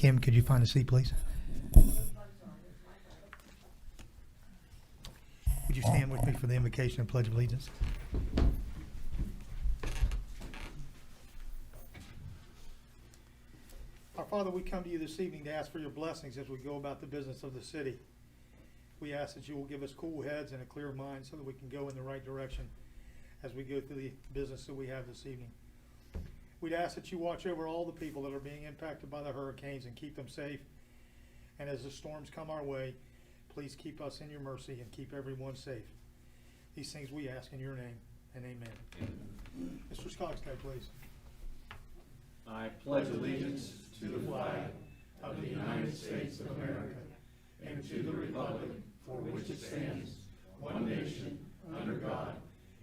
Kim, could you find a seat, please? Would you stand with me for the invocation and pledge of allegiance? Our Father, we come to you this evening to ask for your blessings as we go about the business of the city. We ask that you will give us cool heads and a clear mind so that we can go in the right direction as we go through the business that we have this evening. We'd ask that you watch over all the people that are being impacted by the hurricanes and keep them safe. And as the storms come our way, please keep us in your mercy and keep everyone safe. These things we ask in your name, and amen. Mr. Skogstad, please. I pledge allegiance to the flag of the United States of America and to the republic for which it stands, one nation, under God,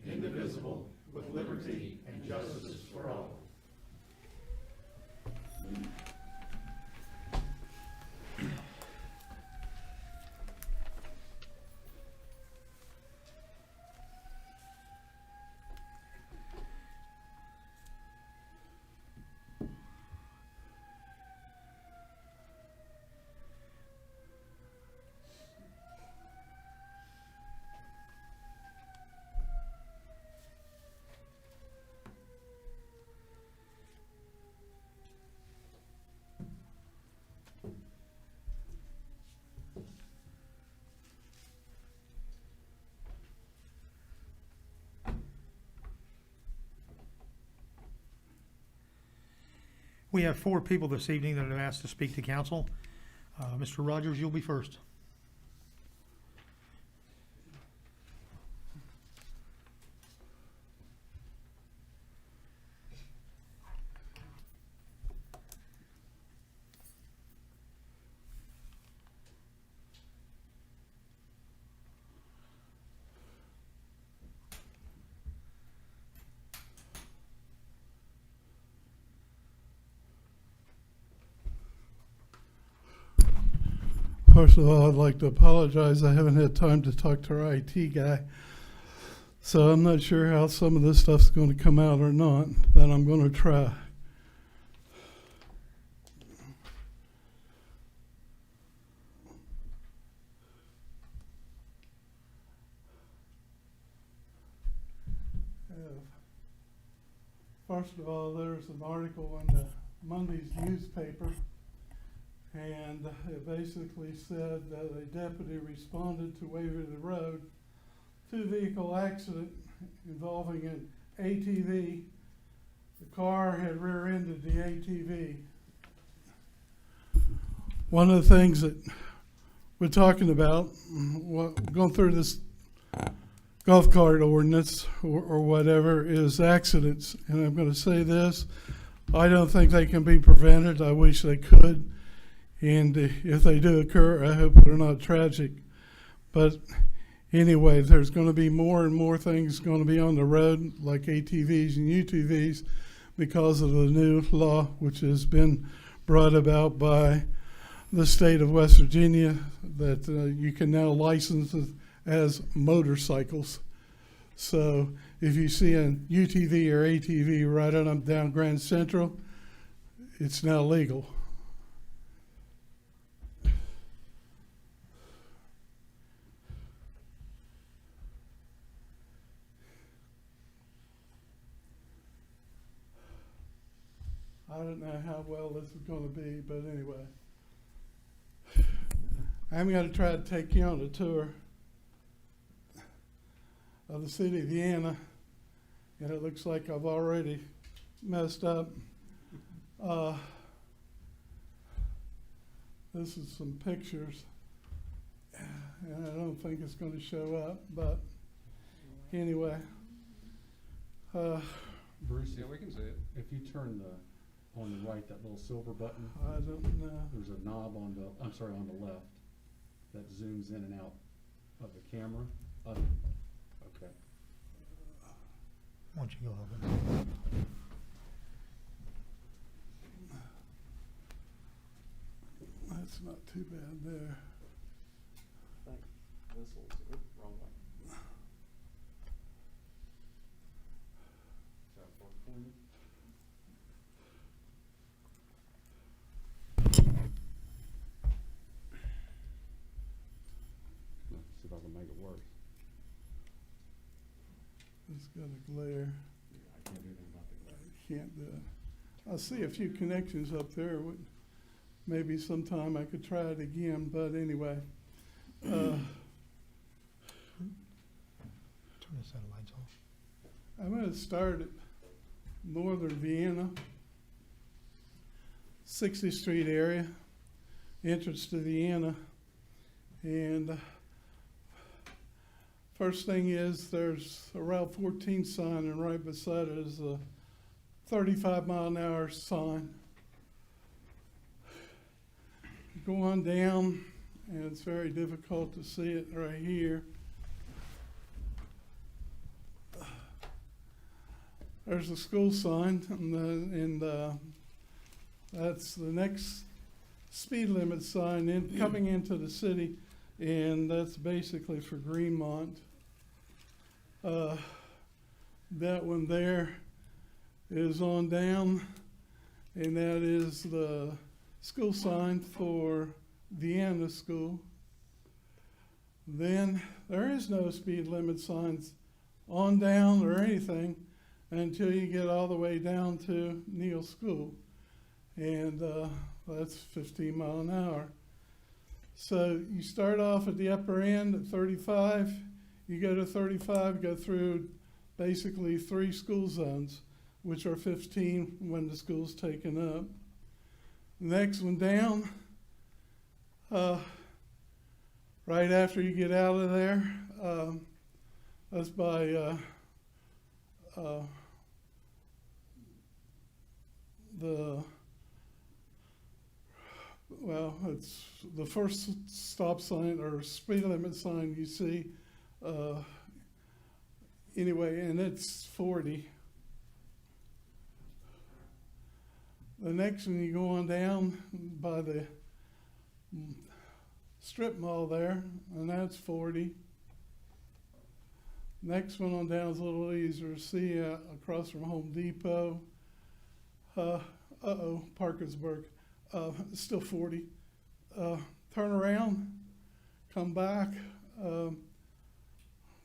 indivisible, with liberty and justice for all. We have 4 people this evening that have asked to speak to council. Mr. Rogers, you'll be first. First of all, I'd like to apologize. I haven't had time to talk to our IT guy. So I'm not sure how some of this stuff's going to come out or not, but I'm going to try. First of all, there's an article in the Monday's newspaper, and it basically said that a deputy responded to Waverly Road, 2-vehicle accident involving an ATV. The car had rear-ended the ATV. One of the things that we're talking about, going through this golf cart ordinance or whatever, is accidents. And I'm going to say this, I don't think they can be prevented. I wish they could. And if they do occur, I hope they're not tragic. But anyway, there's going to be more and more things going to be on the road, like ATVs and UTVs, because of the new law, which has been brought about by the state of West Virginia, that you can now license as motorcycles. So if you see a UTV or ATV right on up down Grand Central, it's now legal. I don't know how well this is going to be, but anyway. I'm going to try to take you on a tour of the city of Vienna, and it looks like I've already messed up. This is some pictures, and I don't think it's going to show up, but anyway. Bruce, yeah, we can see it. If you turn on the right, that little silver button, I don't know. there's a knob on the left that zooms in and out of the camera. Okay. Why don't you go over? That's not too bad there. I think this will, wrong way. Is that work for you? got a glare. I can't do anything about the glare. Can't do it. I see a few connections up there. Maybe sometime I could try it again, but anyway. Turn the satellites off. I'm going to start at northern Vienna, 60th Street area, entrance to Vienna. And first thing is there's a Route 14 sign, and right beside it is a 35-mile-an-hour sign. You go on down, and it's very difficult to see it right here. There's a school sign, and that's the next speed limit sign coming into the city, and that's basically for Greenmont. That one there is on down, and that is the school sign for Vienna School. Then there is no speed limit signs on down or anything until you get all the way down to Neal School, and that's 15 mile an hour. So you start off at the upper end at 35, you go to 35, go through basically 3 school zones, which are 15 when the school's taken up. Next one down, right after you get out of there, that's by it's the first stop sign or speed limit sign you see. Anyway, and it's 40. The next one, you go on down by the strip mall there, and that's 40. Next one on down is a little easier to see, across from Home Depot. Parkersburg, still 40. Turn around, come back. You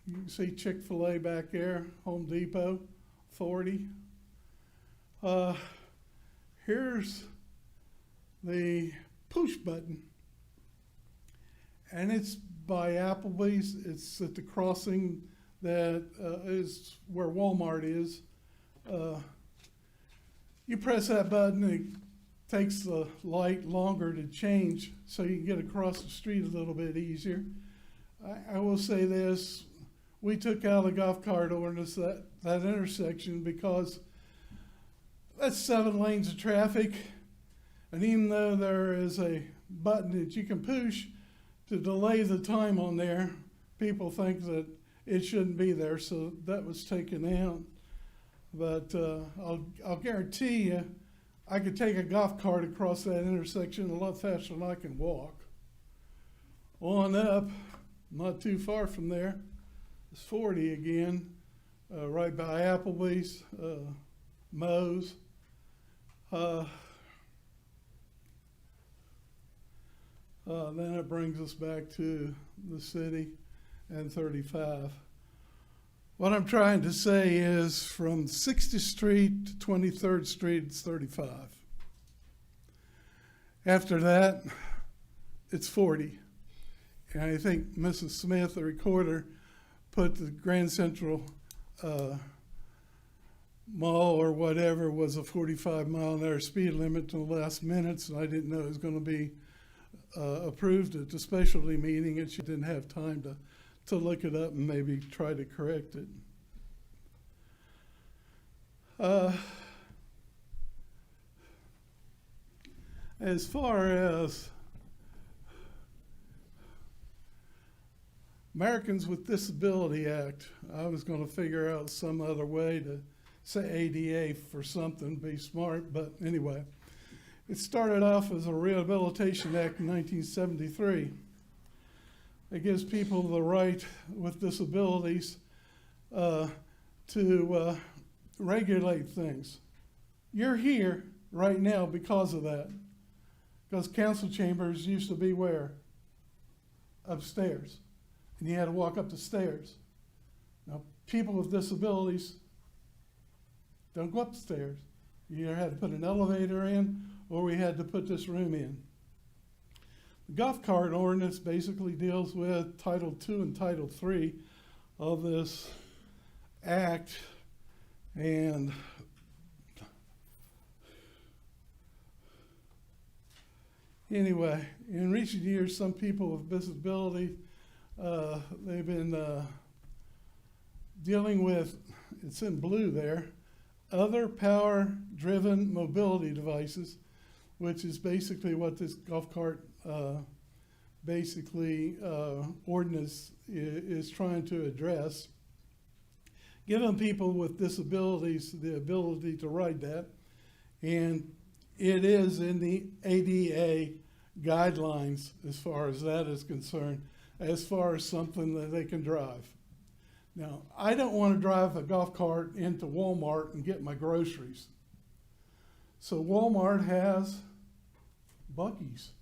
can see Chick-fil-A back there, Home Depot, 40. Here's the push button, and it's by Applebee's. It's at the crossing that is where Walmart is. You press that button, it takes the light longer to change, so you can get across the street a little bit easier. I will say this, we took out the golf cart ordinance, that intersection, because that's 7 lanes of traffic, and even though there is a button that you can push to delay the time on there, people think that it shouldn't be there, so that was taken out. But I'll guarantee you, I could take a golf cart across that intersection a lot faster than I can walk. On up, not too far from there, it's 40 again, right by Applebee's, Moe's. Then it brings us back to the city and 35. What I'm trying to say is from 60th Street to 23rd Street, it's 35. After that, it's 40. And I think Mrs. Smith, the recorder, put the Grand Central Mall or whatever was a 45-mile-an-hour speed limit to the last minutes, and I didn't know it was going to be approved at the specialty meeting, and she didn't have time to look it up and maybe try to correct it. As far as Americans with Disability Act, I was going to figure out some other way to say ADA for something, be smart, but anyway. It started off as a Rehabilitation Act in 1973. It gives people the right with disabilities to regulate things. You're here right now because of that. Because council chambers used to be where? Upstairs. And you had to walk up the stairs. Now, people with disabilities don't go upstairs. You either had to put an elevator in, or we had to put this room in. The golf cart ordinance basically deals with Title II and Title III of this act, and anyway, in recent years, some people with disabilities, they've been dealing with, it's in blue there, other power-driven mobility devices, which is basically what this golf cart ordinance is trying to address. Giving people with disabilities the ability to ride that, and it is in the ADA guidelines as far as that is concerned, as far as something that they can drive. Now, I don't want to drive a golf cart into Walmart and get my groceries. So Walmart has buggies.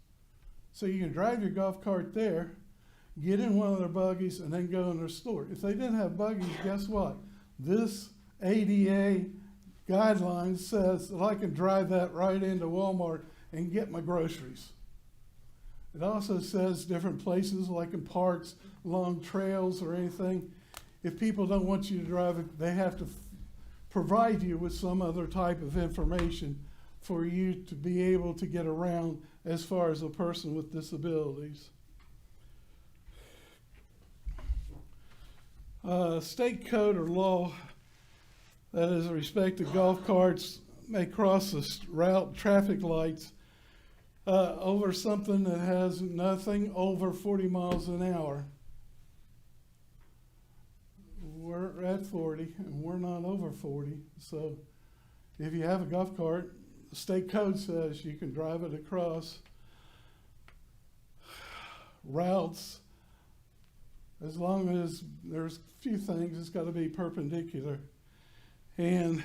So you can drive your golf cart there, get in one of their buggies, and then go in their store. If they didn't have buggies, guess what? This ADA guideline says that I can drive that right into Walmart and get my groceries. It also says different places, like in parks, along trails or anything. If people don't want you to drive it, they have to provide you with some other type of information for you to be able to get around as far as a person with disabilities. State code or law that is respect to golf carts may cross the route traffic lights over something that has nothing over 40 miles an hour. We're at 40 and we're not over 40. So if you have a golf cart, the state code says you can drive it across routes as long as there's a few things, it's got to be perpendicular. And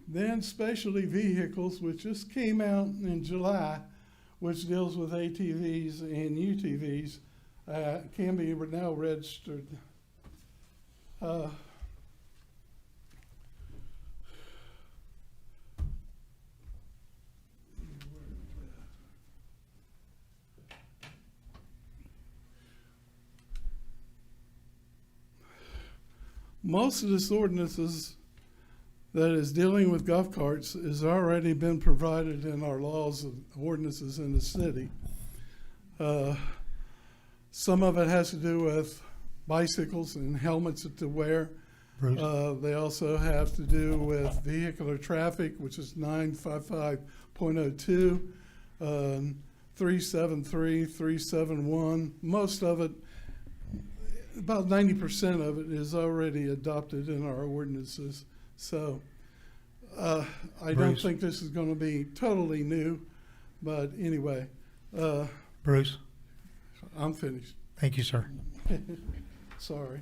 then specialty vehicles, which just came out in July, which deals with ATVs and UTVs, can be now registered. Most of this ordinances that is dealing with golf carts has already been provided in our laws and ordinances in the city. Some of it has to do with bicycles and helmets to wear. They also have to do with vehicular traffic, which is 955.02, 373, 371. Most of it, about 90% of it, is already adopted in our ordinances. So I don't think this is going to be totally new, but anyway. Bruce, I'm finished. thank you, sir. Sorry.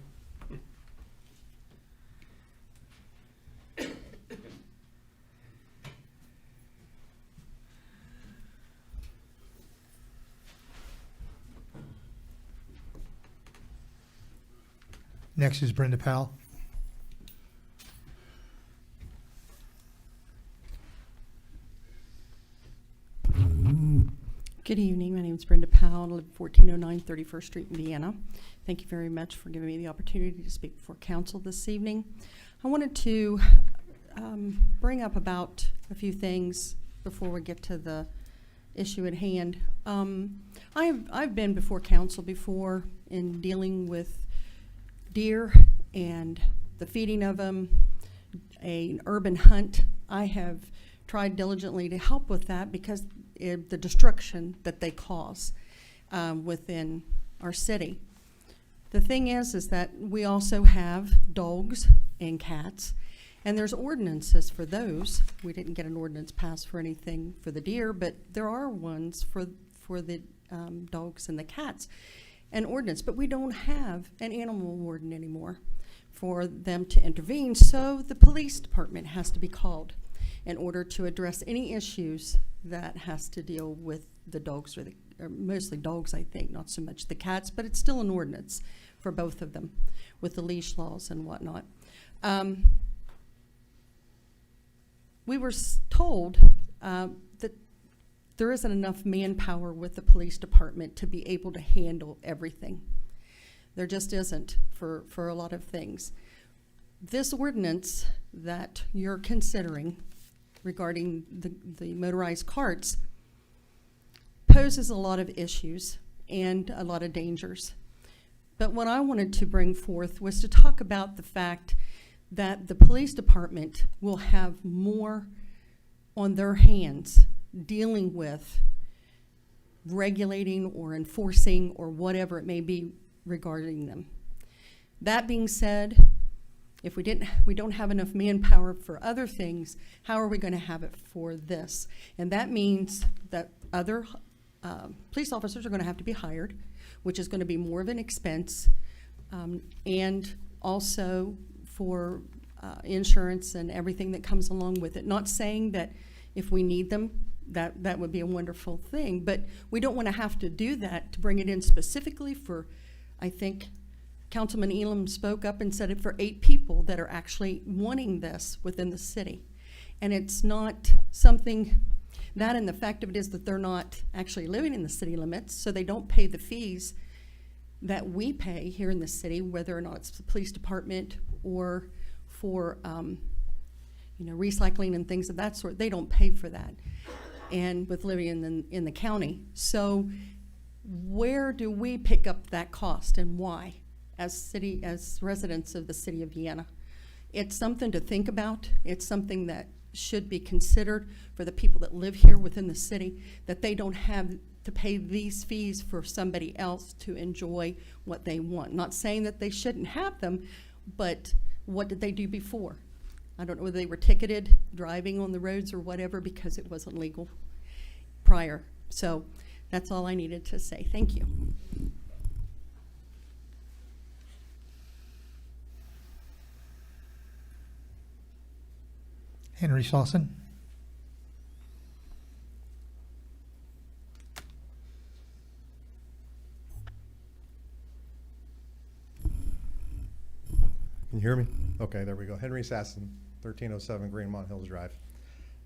Next is Brenda Powell. Good evening. My name is Brenda Powell. I live at 1409 31st Street in Vienna. Thank you very much for giving me the opportunity to speak before council this evening. I wanted to bring up about a few things before we get to the issue at hand. I've been before council before in dealing with deer and the feeding of them, an urban hunt. I have tried diligently to help with that because the destruction that they cause within our city. The thing is that we also have dogs and cats, and there's ordinances for those. We didn't get an ordinance passed for anything for the deer, but there are ones for the dogs and the cats, an ordinance. But we don't have an animal warden anymore for them to intervene, so the police department has to be called in order to address any issues that has to deal with the dogs or or mostly dogs, I think, not so much the cats, but it's still an ordinance for both of them with the leash laws and whatnot. We were told that there isn't enough manpower with the police department to be able to handle everything. There just isn't for a lot of things. This ordinance that you're considering regarding the motorized carts poses a lot of issues and a lot of dangers. But what I wanted to bring forth was to talk about the fact that the police department will have more on their hands dealing with regulating or enforcing or whatever it may be regarding them. That being said, if we don't have enough manpower for other things, how are we going to have it for this? And that means that other police officers are going to have to be hired, which is going to be more of an expense, and also for insurance and everything that comes along with it. Not saying that if we need them, that would be a wonderful thing, but we don't want to have to do that to bring it in specifically for, I think, Councilman Elam spoke up and said it for 8 people that are actually wanting this within the city. And it's not something, that and the fact of it is that they're not actually living in the city limits, so they don't pay the fees that we pay here in the city, whether or not it's the police department or for recycling and things of that sort. They don't pay for that, and with living in the county. So where do we pick up that cost and why? As residents of the city of Vienna. It's something to think about. It's something that should be considered for the people that live here within the city, that they don't have to pay these fees for somebody else to enjoy what they want. Not saying that they shouldn't have them, but what did they do before? I don't know whether they were ticketed driving on the roads or whatever because it wasn't legal prior. So that's all I needed to say. Thank you. Henry Sawson. Can you hear me? Okay, there we go. Henry Sasson, 1307 Greenmont Hills Drive.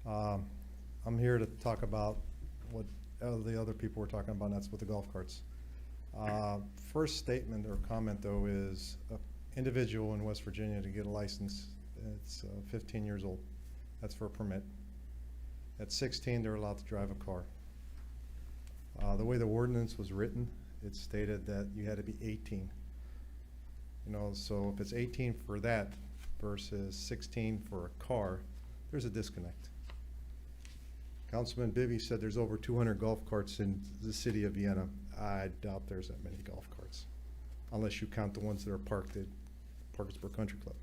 I'm here to talk about what the other people were talking about, and that's with the golf carts. First statement or comment, though, is an individual in West Virginia to get a license, it's 15 years old. That's for a permit. At 16, they're allowed to drive a car. The way the ordinance was written, it stated that you had to be 18. So if it's 18 for that versus 16 for a car, there's a disconnect. Councilman Bibby said there's over 200 golf carts in the city of Vienna. I doubt there's that many golf carts, unless you count the ones that are parked at Parkersburg Country Club.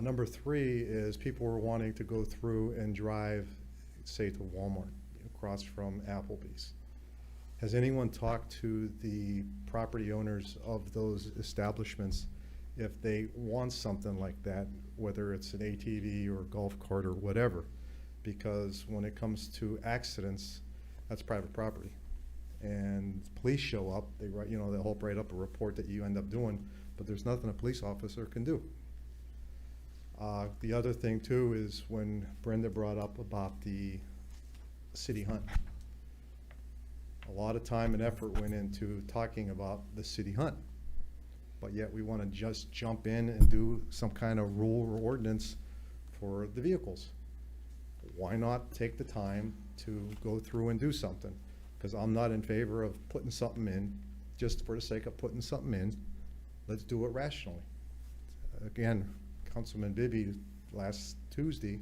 Number 3 is people were wanting to go through and drive, say, to Walmart across from Applebee's. Has anyone talked to the property owners of those establishments if they want something like that, whether it's an ATV or a golf cart or whatever? Because when it comes to accidents, that's private property. And police show up, they write, they'll write up a report that you end up doing, but there's nothing a police officer can do. The other thing too is when Brenda brought up about the city hunt. A lot of time and effort went into talking about the city hunt, but yet we want to just jump in and do some kind of rule or ordinance for the vehicles. Why not take the time to go through and do something? Because I'm not in favor of putting something in just for the sake of putting something in. Let's do it rationally. Again, Councilman Bibby last Tuesday,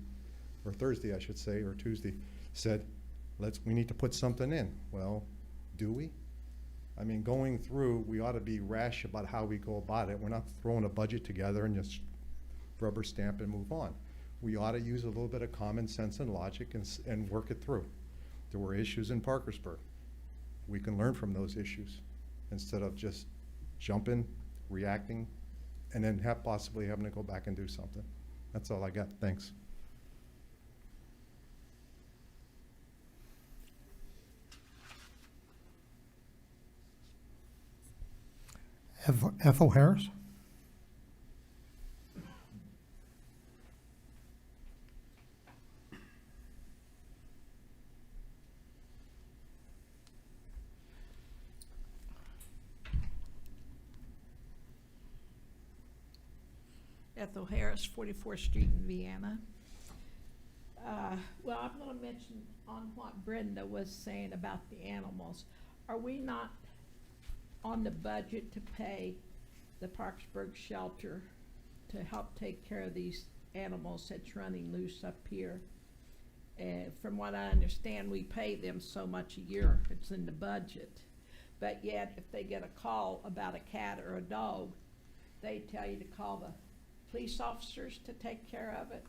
or Thursday I should say, or Tuesday, said, we need to put something in. Well, do we? I mean, going through, we ought to be rash about how we go about it. We're not throwing a budget together and just rubber stamp and move on. We ought to use a little bit of common sense and logic and work it through. There were issues in Parkersburg. We can learn from those issues instead of just jumping, reacting, and then possibly having to go back and do something. That's all I got. Thanks. Ethel Harris? Ethel Harris, 44th Street in Vienna. Well, I'm going to mention on what Brenda was saying about the animals. Are we not on the budget to pay the Parkersburg shelter to help take care of these animals that's running loose up here? And from what I understand, we pay them so much a year, it's in the budget. But yet, if they get a call about a cat or a dog, they tell you to call the police officers to take care of it.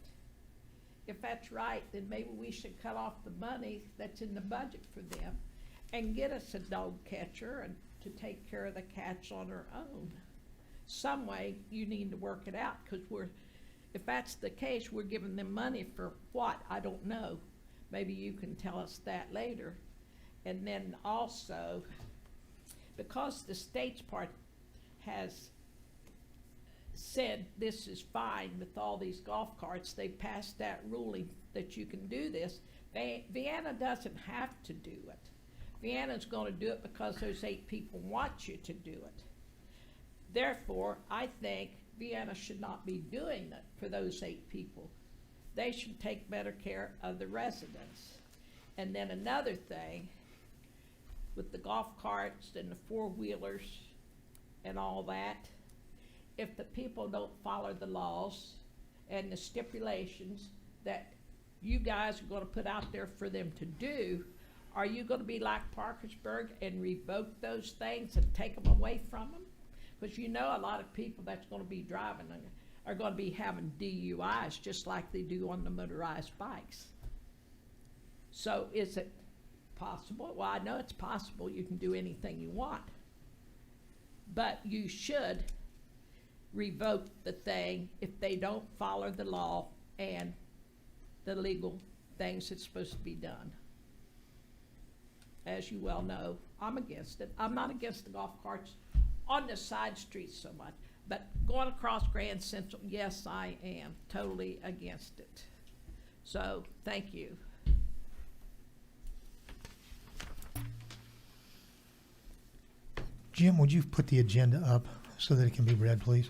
If that's right, then maybe we should cut off the money that's in the budget for them and get us a dog catcher and to take care of the cats on our own. Some way you need to work it out, because if that's the case, we're giving them money for what? I don't know. Maybe you can tell us that later. And then also, because the state's part has said this is fine with all these golf carts, they passed that ruling that you can do this. Vienna doesn't have to do it. Vienna's going to do it because those 8 people want you to do it. Therefore, I think Vienna should not be doing it for those 8 people. They should take better care of the residents. And then another thing, with the golf carts and the 4-wheelers and all that, if the people don't follow the laws and the stipulations that you guys are going to put out there for them to do, are you going to be like Parkersburg and revoke those things and take them away from them? Because you know a lot of people that's going to be driving are going to be having DUIs just like they do on the motorized bikes. So is it possible? Well, I know it's possible. You can do anything you want. But you should revoke the thing if they don't follow the law and the legal things that's supposed to be done. As you well know, I'm against it. I'm not against the golf carts on the side streets so much, but going across Grand Central, yes, I am totally against it. So, thank you. Jim, would you put the agenda up so that it can be read, please?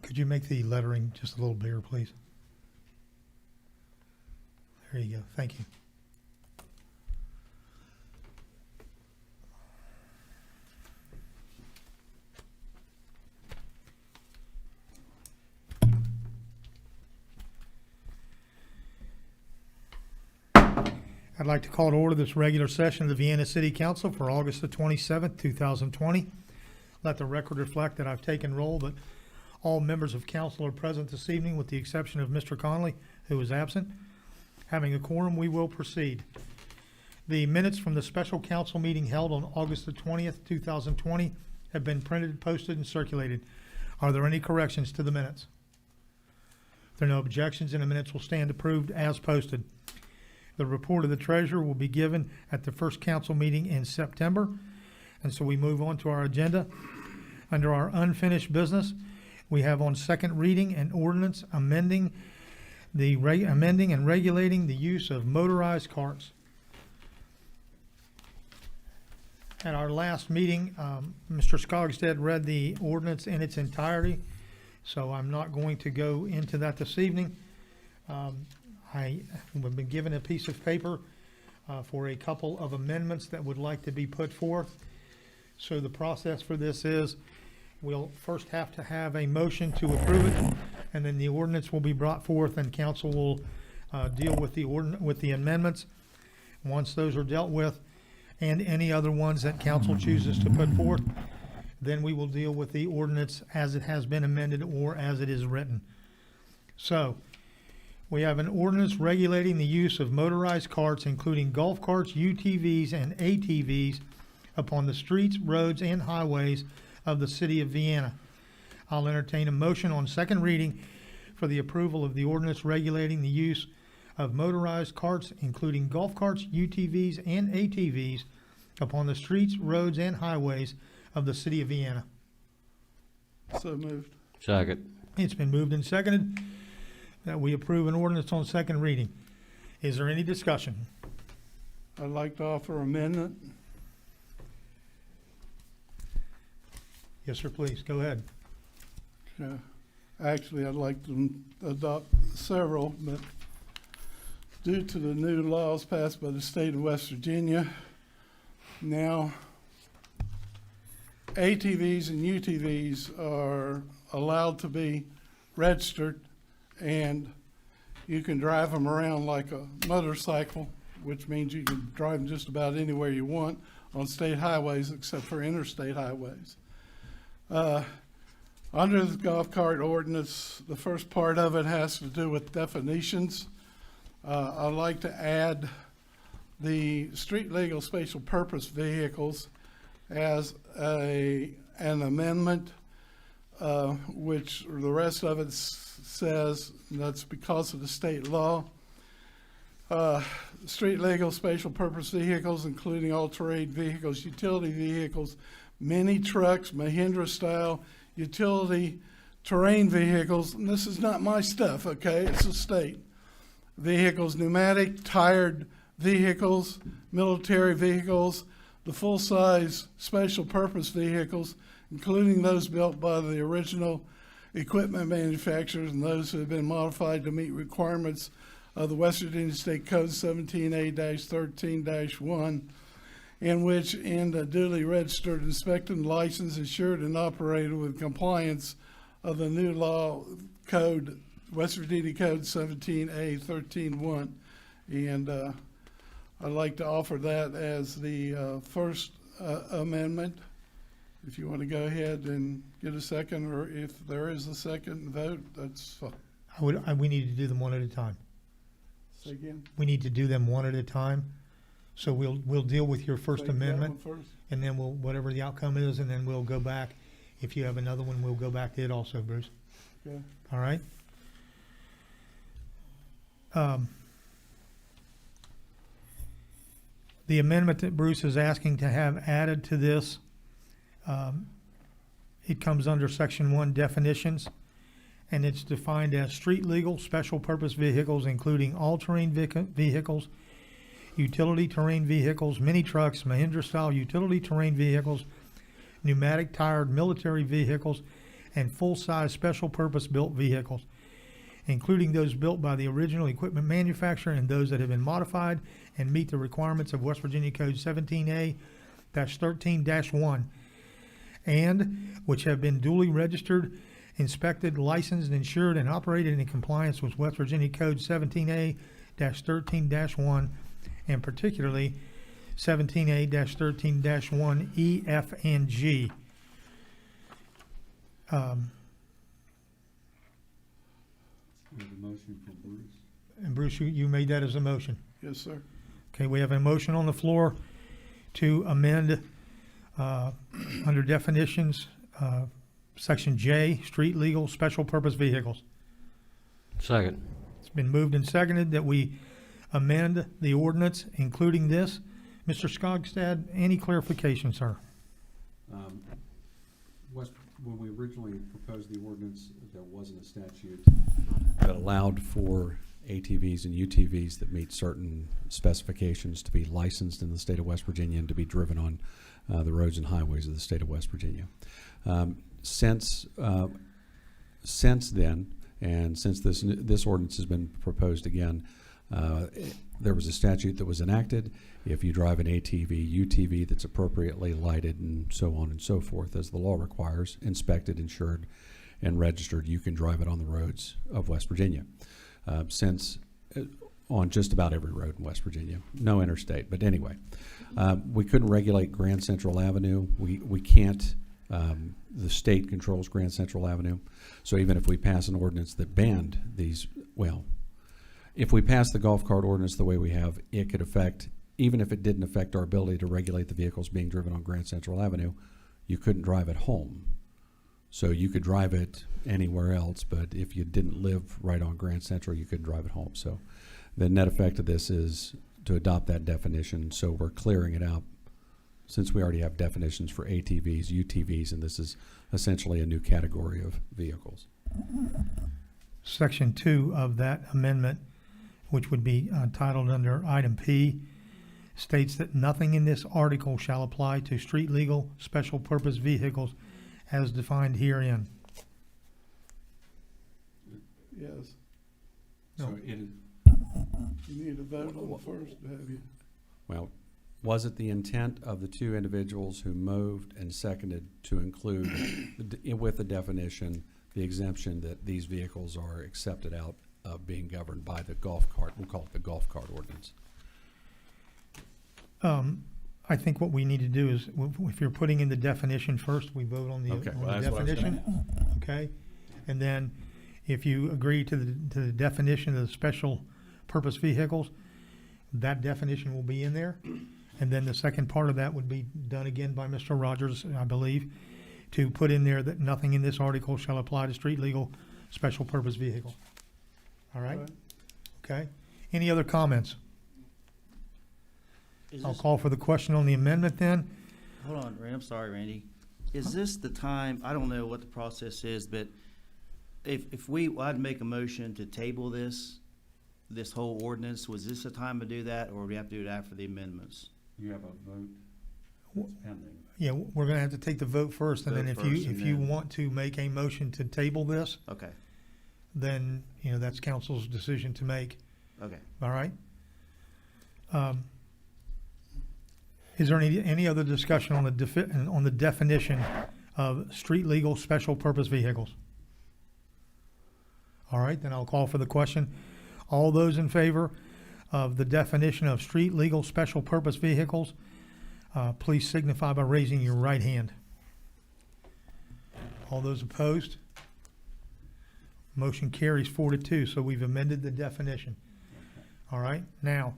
Could you make the lettering just a little bigger, please? There you go. Thank you. I'd like to call to order this regular session of the Vienna City Council for August the 27th, 2020. Let the record reflect that I've taken roll that all members of council are present this evening with the exception of Mr. Conley, who is absent. Having a quorum, we will proceed. The minutes from the special council meeting held on August the 20th, 2020 have been printed, posted, and circulated. Are there any corrections to the minutes? If there are no objections, then the minutes will stand approved as posted. The report of the treasurer will be given at the first council meeting in September. And so we move on to our agenda. Under our unfinished business, we have on second reading an ordinance amending and regulating the use of motorized carts. At our last meeting, Mr. Skogstad read the ordinance in its entirety, so I'm not going to go into that this evening. I have been given a piece of paper for a couple of amendments that would like to be put forth. So the process for this is we'll first have to have a motion to approve it, and then the ordinance will be brought forth and council will deal with the amendments. Once those are dealt with, and any other ones that council chooses to put forth, then we will deal with the ordinance as it has been amended or as it is written. So, We have an ordinance regulating the use of motorized carts, including golf carts, UTVs, and ATVs upon the streets, roads, and highways of the city of Vienna. I'll entertain a motion on second reading for the approval of the ordinance regulating the use of motorized carts, including golf carts, UTVs, and ATVs upon the streets, roads, and highways of the city of Vienna. So moved. Second. It's been moved and seconded that we approve an ordinance on second reading. Is there any discussion? I'd like to offer amendment. Yes, sir, please, go ahead. Actually, I'd like to adopt several, but due to the new laws passed by the state of West Virginia, now ATVs and UTVs are allowed to be registered, and you can drive them around like a motorcycle, which means you can drive them just about anywhere you want on state highways except for interstate highways. Under the golf cart ordinance, the first part of it has to do with definitions. I'd like to add the street legal special purpose vehicles as an amendment, which the rest of it says that's because of the state law. Street legal special purpose vehicles, including all-terrain vehicles, utility vehicles, mini trucks, Mahindra style, utility terrain vehicles, and this is not my stuff, okay, it's the state. Vehicles, pneumatic, tired vehicles, military vehicles, the full-size special purpose vehicles, including those built by the original equipment manufacturers and those who have been modified to meet requirements of the West Virginia State Code 17A-13-1, in which in a duly registered, inspected, and licensed, insured, and operated with compliance of the new law code, West Virginia Code 17A-13-1. And I'd like to offer that as the first amendment. If you want to go ahead and get a second, or if there is a second vote, that's fine. We need to do them one at a time. Say again? We need to do them one at a time. So we'll deal with your first Take that amendment, one first. and then we'll, whatever the outcome is, and then we'll go back. If you have another one, we'll go back to it also, Bruce. Okay. All right? The amendment that Bruce is asking to have added to this, it comes under Section 1 definitions, and it's defined as street legal special purpose vehicles, including all-terrain vehicles, utility terrain vehicles, mini trucks, Mahindra style utility terrain vehicles, pneumatic tired military vehicles, and full-size special purpose built vehicles, including those built by the original equipment manufacturer and those that have been modified and meet the requirements of West Virginia Code 17A-13-1, and which have been duly registered, inspected, licensed, insured, and operated in compliance with West Virginia Code 17A-13-1, and particularly 17A-13-1 E, F, and G. We have a motion from Bruce. And Bruce, you made that as a motion. Yes, sir. Okay, we have a motion on the floor to amend under definitions, Section J, street legal special purpose vehicles. Second. It's been moved and seconded that we amend the ordinance, including this. Mr. Skogstad, any clarification, sir? When we originally proposed the ordinance, there wasn't a statute that allowed for ATVs and UTVs that meet certain specifications to be licensed in the state of West Virginia and to be driven on the roads and highways of the state of West Virginia. Since then, and since this ordinance has been proposed again, there was a statute that was enacted. If you drive an ATV, UTV that's appropriately lighted and so on and so forth, as the law requires, inspected, insured, and registered, you can drive it on the roads of West Virginia. On just about every road in West Virginia, no interstate. But anyway, we couldn't regulate Grand Central Avenue. We can't. The state controls Grand Central Avenue. So even if we pass an ordinance that banned these, well, if we pass the golf cart ordinance the way we have, it could affect, even if it didn't affect our ability to regulate the vehicles being driven on Grand Central Avenue, you couldn't drive it home. So you could drive it anywhere else, but if you didn't live right on Grand Central, you couldn't drive it home. So the net effect of this is to adopt that definition, so we're clearing it out since we already have definitions for ATVs, UTVs, and this is essentially a new category of vehicles. Section 2 of that amendment, which would be titled under item P, states that nothing in this article shall apply to street legal special purpose vehicles as defined herein. Yes. No. So it, You need a vote on the first, have you? well, was it the intent of the two individuals who moved and seconded to include with the definition, the exemption that these vehicles are accepted out of being governed by the golf cart, we'll call it the golf cart ordinance? I think what we need to do is, if you're putting in the definition first, we vote on the Okay, well, on the that's what I was definition. Okay? And then if you agree to the definition of the special purpose vehicles, that definition will be in there. And then the second part of that would be done again by Mr. Rogers, I believe, to put in there that nothing in this article shall apply to street legal special purpose vehicle. All right? Okay? Any other comments? I'll call for the question on the amendment then. Hold on, Randy, I'm sorry, Randy. Is this the time, I don't know what the process is, but I'd make a motion to table this whole ordinance. Was this the time to do that, or do we have to do it after the amendments? You have a vote pending. Yeah, we're gonna have to take the vote first, and then Vote if you, first, and if you then- want to make a motion to table this, Okay, then, that's council's decision to make, okay. all right? Is there any other discussion on the definition of street legal special purpose vehicles? All right, then I'll call for the question. All those in favor of the definition of street legal special purpose vehicles, please signify by raising your right hand. All those opposed? Motion carries 4-2, so we've amended the definition. All right, now,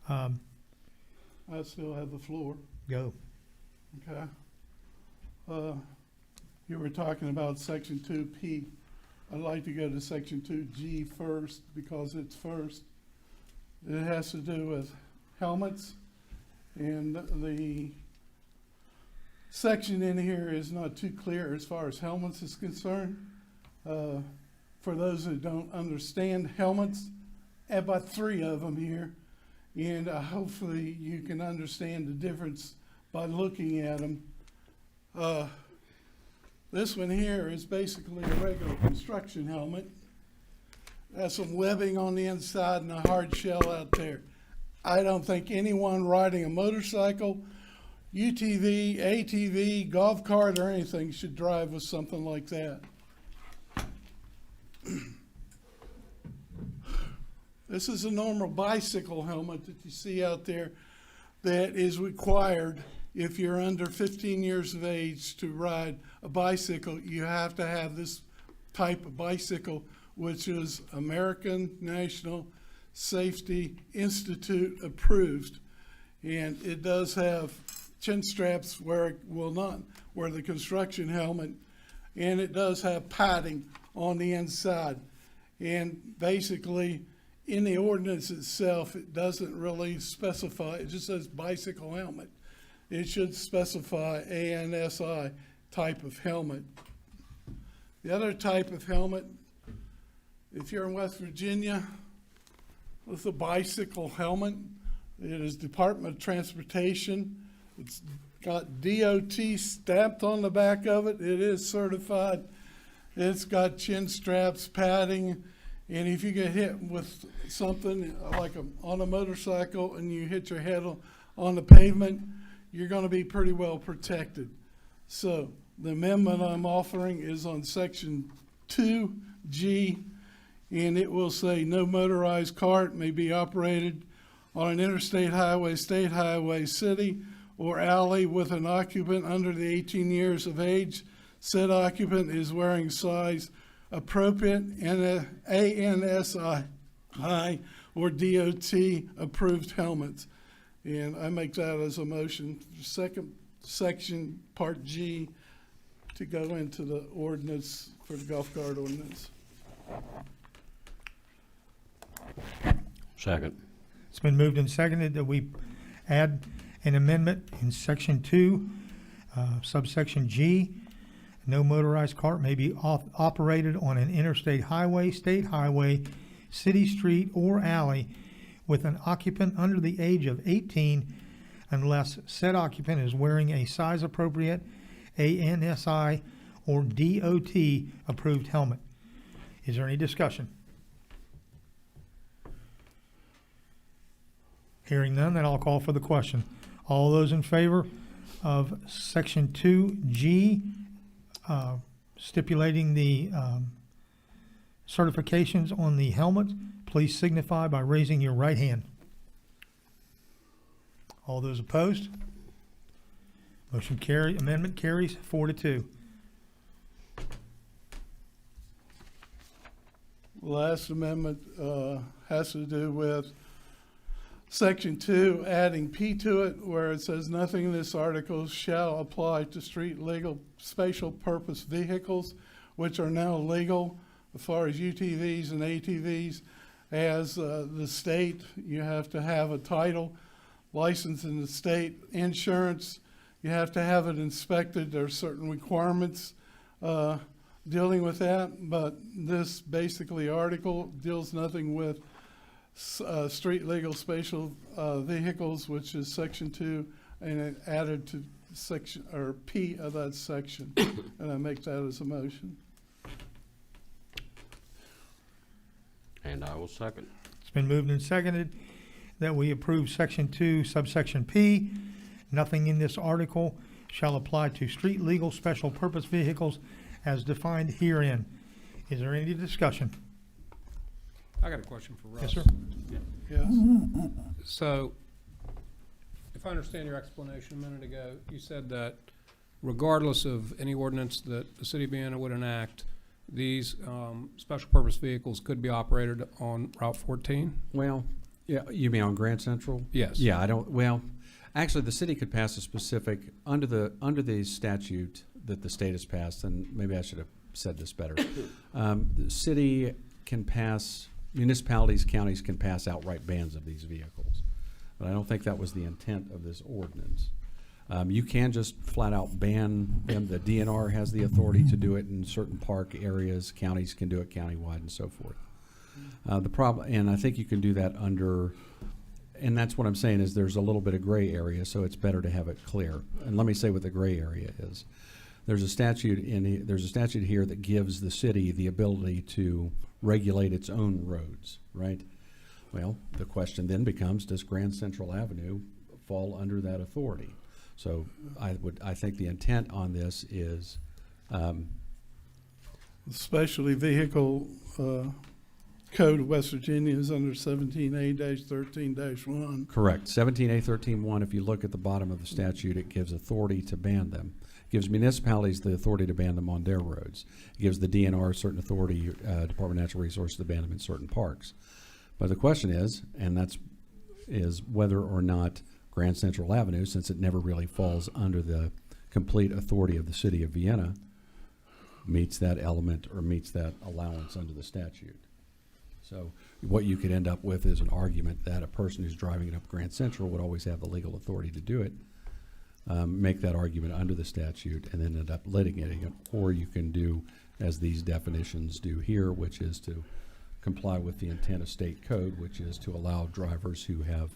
I still have the floor. go. Okay. You were talking about section 2P. I'd like to go to section 2G first because it's first. It has to do with helmets, and the section in here is not too clear as far as helmets is concerned. For those who don't understand helmets, about 3 of them here, and hopefully you can understand the difference by looking at them. This one here is basically a regular construction helmet. Has some webbing on the inside and a hard shell out there. I don't think anyone riding a motorcycle, UTV, ATV, golf cart, or anything should drive with something like that. This is a normal bicycle helmet that you see out there that is required if you're under 15 years of age to ride a bicycle. You have to have this type of bicycle, which is American National Safety Institute approved. And it does have chin straps where it will not, where the construction helmet, and it does have padding on the inside. And basically, in the ordinance itself, it doesn't really specify, it just says bicycle helmet. It should specify ANSI type of helmet. The other type of helmet, if you're in West Virginia, it's a bicycle helmet. It is Department of Transportation. It's got DOT stamped on the back of it. It is certified. It's got chin straps, padding, and if you get hit with something like on a motorcycle and you hit your head on the pavement, you're going to be pretty well protected. So the amendment I'm offering is on section 2G, and it will say no motorized cart may be operated on an interstate highway, state highway, city, or alley with an occupant under the 18 years of age. Said occupant is wearing size appropriate and ANSI high or DOT approved helmets. And I make that as a motion, second section, part G, to go into the ordinance for the golf cart ordinance. Second. It's been moved and seconded that we add an amendment in section 2, subsection G. No motorized cart may be operated on an interstate highway, state highway, city street, or alley with an occupant under the age of 18 unless said occupant is wearing a size-appropriate ANSI or DOT approved helmet. Is there any discussion? Hearing none, then I'll call for the question. All those in favor of section 2G, stipulating the certifications on the helmet, please signify by raising your right hand. All those opposed? Amendment carries 4-2. Last amendment has to do with section 2, adding P to it, where it says nothing in this article shall apply to street legal special purpose vehicles, which are now legal as far as UTVs and ATVs. As the state, you have to have a title, license in the state, insurance, you have to have it inspected. There are certain requirements dealing with that, but this basically article deals nothing with street legal spatial vehicles, which is section 2, and it added to section or P of that section, and I make that as a motion. And I will second. It's been moved and seconded that we approve section 2, subsection P. Nothing in this article shall apply to street legal special purpose vehicles as defined herein. Is there any discussion? I got a question for Russ. Yes, sir. Yes. So, if I understand your explanation a minute ago, you said that regardless of any ordinance that the city of Vienna would enact, these special purpose vehicles could be operated on Route 14? Well, yeah, you mean on Grand Central? Yes. Yeah, actually, the city could pass a specific, under the statute that the state has passed, and maybe I should have said this better. The city can pass, municipalities, counties can pass outright bans of these vehicles. But I don't think that was the intent of this ordinance. You can just flat out ban them. The DNR has the authority to do it in certain park areas. Counties can do it countywide and so forth. The problem, and I think you can do that under, and that's what I'm saying is there's a little bit of gray area, so it's better to have it clear. And let me say what the gray area is. There's a statute here that gives the city the ability to regulate its own roads, right? Well, the question then becomes, does Grand Central Avenue fall under that authority? So I think the intent on this is, Specialty vehicle code of West Virginia is under 17A-13-1. correct, 17A13-1, if you look at the bottom of the statute, it gives authority to ban them. It gives municipalities the authority to ban them on their roads. It gives the DNR certain authority, Department of Natural Resources, to ban them in certain parks. But the question is, and is whether or not Grand Central Avenue, since it never really falls under the complete authority of the city of Vienna, meets that element or meets that allowance under the statute. So what you could end up with is an argument that a person who's driving it up Grand Central would always have the legal authority to do it, make that argument under the statute, and then end up litigating it. Or you can do, as these definitions do here, which is to comply with the intent of state code, which is to allow drivers who have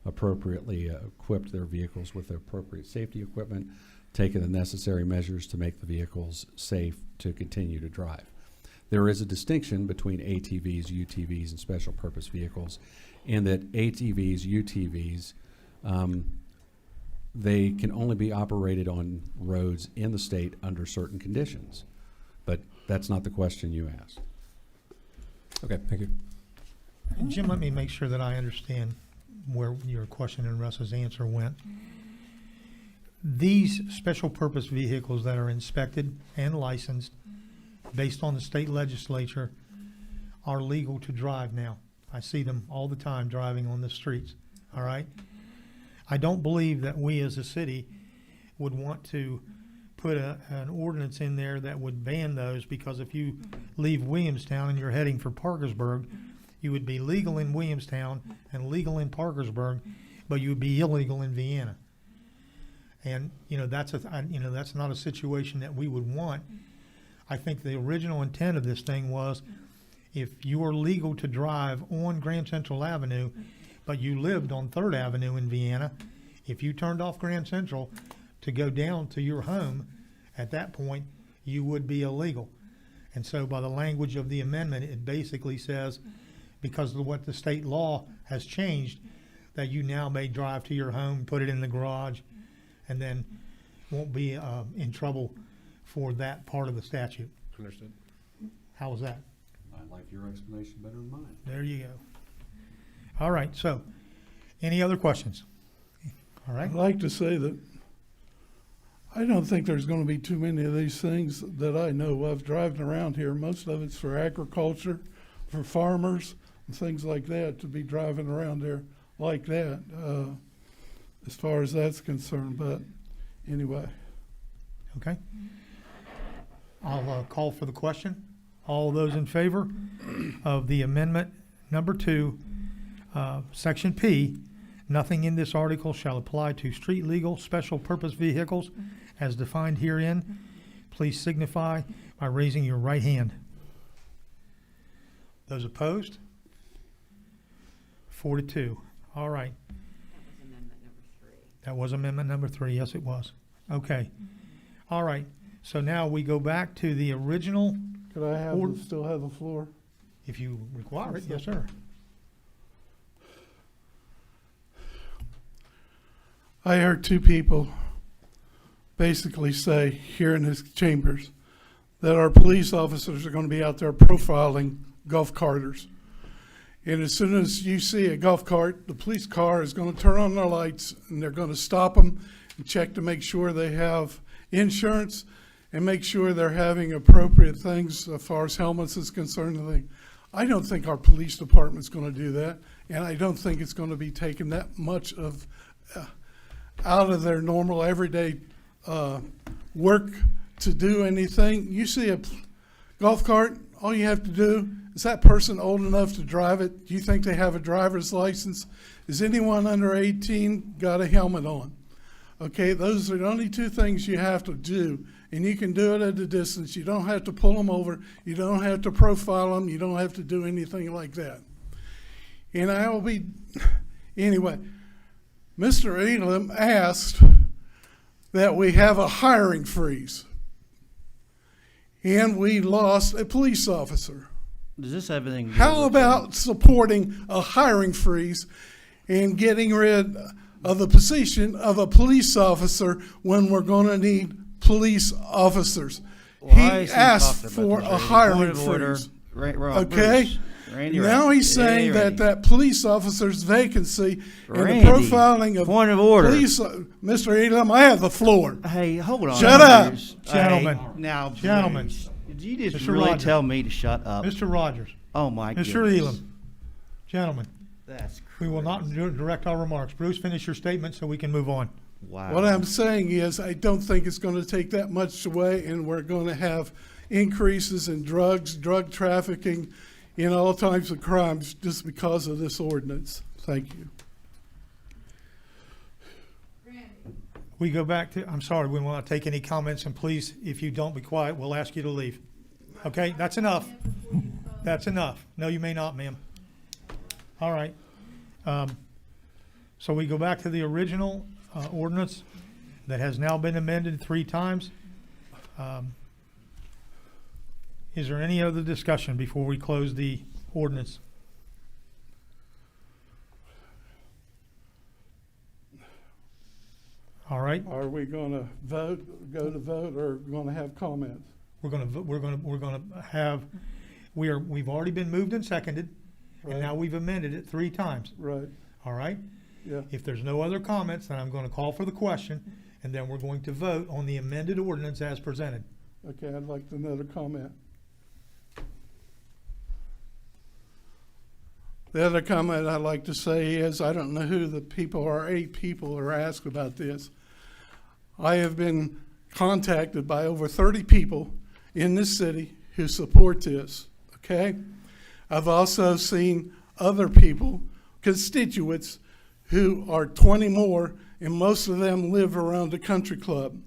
appropriately equipped their vehicles with the appropriate safety equipment, taken the necessary measures to make the vehicles safe to continue to drive. There is a distinction between ATVs, UTVs, and special purpose vehicles in that ATVs, UTVs, they can only be operated on roads in the state under certain conditions. But that's not the question you asked. Okay, thank you. Jim, let me make sure that I understand where your question and Russ's answer went. These special purpose vehicles that are inspected and licensed based on the state legislature are legal to drive now. I see them all the time driving on the streets, all right? I don't believe that we as a city would want to put an ordinance in there that would ban those, because if you leave Williamstown and you're heading for Parkersburg, you would be legal in Williamstown and legal in Parkersburg, but you would be illegal in Vienna. And, that's that's not a situation that we would want. I think the original intent of this thing was, if you are legal to drive on Grand Central Avenue, but you lived on 3rd Avenue in Vienna, if you turned off Grand Central to go down to your home, at that point, you would be illegal. And so by the language of the amendment, it basically says, because of what the state law has changed, that you now may drive to your home, put it in the garage, and then won't be in trouble for that part of the statute. Understood. How was that? I like your explanation better than mine. There you go. All right, so, any other questions? All right, I'd like to say that I don't think there's going to be too many of these things that I know of driving around here. Most of it's for agriculture, for farmers, and things like that, to be driving around there like that, as far as that's concerned. But anyway. okay. I'll call for the question. All those in favor of the amendment number 2, section P, nothing in this article shall apply to street legal special purpose vehicles as defined herein, please signify by raising your right hand. Those opposed? 4-2. All right. That was amendment number 3. Yes, it was. Okay. All right. So now we go back to the original, Could I still have the floor? if you require it. Yes, sir. I heard 2 people basically say here in his chambers that our police officers are going to be out there profiling golf carters. And as soon as you see a golf cart, the police car is going to turn on their lights, and they're going to stop them and check to make sure they have insurance and make sure they're having appropriate things as far as helmets is concerned. I don't think our police department's going to do that, and I don't think it's going to be taking that much of out of their normal everyday work to do anything. You see a golf cart, all you have to do, is that person old enough to drive it? Do you think they have a driver's license? Is anyone under 18 got a helmet on? Okay, those are the only 2 things you have to do, and you can do it at a distance. You don't have to pull them over. You don't have to profile them. You don't have to do anything like that. And I will be, anyway, Mr. Elam asked that we have a hiring freeze, and we lost a police officer. Does this have anything to do How with- about supporting a hiring freeze and getting rid of the position of a police officer when we're going to need police officers? Why He is asked talking for about a this, Randy? hiring Point of order. freeze. Okay. Okay? Now he's saying Randy. that police officer's vacancy and Randy, the profiling of point of order. police. Mr. Elam, I have the floor. Hey, hold on. Shut up. Bruce. Gentlemen. Hey, now, Gentlemen. Bruce, did you just Mr. really Rogers. tell me to shut up? Mr. Rogers, Oh, my goodness. Mr. Elam, gentlemen, That's we will not direct our remarks. Bruce, finish your statement so we can move on. Wow. What I'm saying is, I don't think it's going to take that much away, and we're going to have increases in drugs, drug trafficking, in all types of crimes just because of this ordinance. Thank you. We go back to, I'm sorry, we will not take any comments, and please, if you don't be quiet, we'll ask you to leave. Okay, that's enough. That's enough. No, you may not, ma'am. All right. So we go back to the original ordinance that has now been amended 3 times. Is there any other discussion before we close the ordinance? All right, Are we going to go to vote, or going to have comments? we're gonna have, we've already been moved and seconded, and Right. now we've amended it 3 times. Right, All right? yeah. If there's no other comments, then I'm gonna call for the question, and then we're going to vote on the amended ordinance as presented. Okay, I'd like another comment. The other comment I'd like to say is, I don't know who the people are, 8 people are asked about this. I have been contacted by over 30 people in this city who support this, okay? I've also seen other people, constituents, who are 20 more, and most of them live around the country club.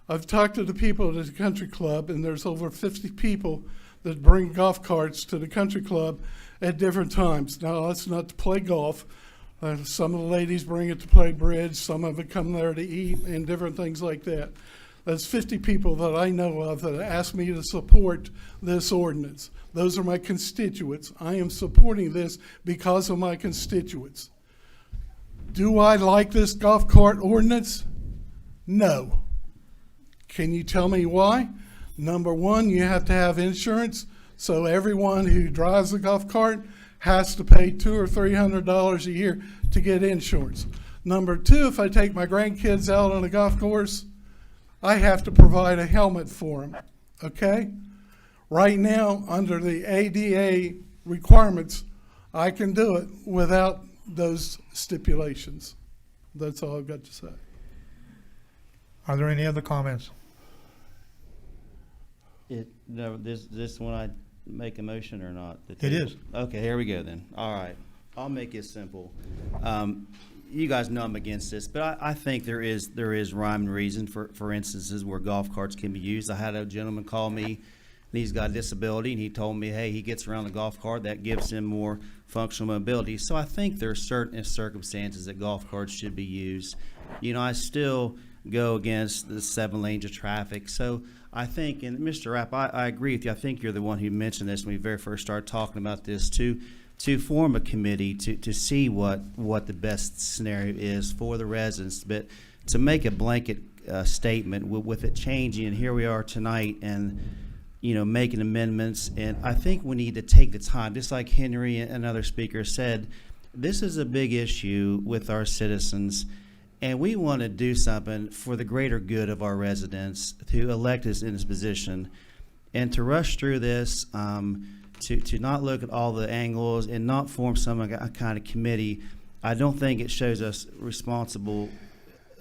I've talked to the people at the country club, and there's over 50 people that bring golf carts to the country club at different times. Now, that's not to play golf. Some of the ladies bring it to play bridge, some of it come there to eat, and different things like that. That's 50 people that I know of that asked me to support this ordinance. Those are my constituents. I am supporting this because of my constituents. Do I like this golf cart ordinance? No. Can you tell me why? Number one, you have to have insurance, so everyone who drives a golf cart has to pay $200 or $300 a year to get insurance. Number two, if I take my grandkids out on a golf course, I have to provide a helmet for them, okay? Right now, under the ADA requirements, I can do it without those stipulations. That's all I've got to say. Are there any other comments? No, this one I make a motion or not? It is. Okay, here we go then. All right, I'll make it simple. You guys know I'm against this, but I think there is rhyme and reason for instances where golf carts can be used. I had a gentleman call me, and he's got a disability, and he told me, hey, he gets around the golf cart, that gives him more functional mobility. So I think there are certain circumstances that golf carts should be used. You know, I still go against the 7 lanes of traffic. So I think, and Mr. Rapp, I agree with you. I think you're the one who mentioned this when we very first started talking about this, to form a committee to see what the best scenario is for the residents. But to make a blanket statement with it changing, and here we are tonight, and you know, making amendments, and I think we need to take the time, just like Henry and other speakers said, this is a big issue with our citizens, and we want to do something for the greater good of our residents to elect us in this position, and to rush through this, to not look at all the angles and not form some kind of committee, I don't think it shows us responsible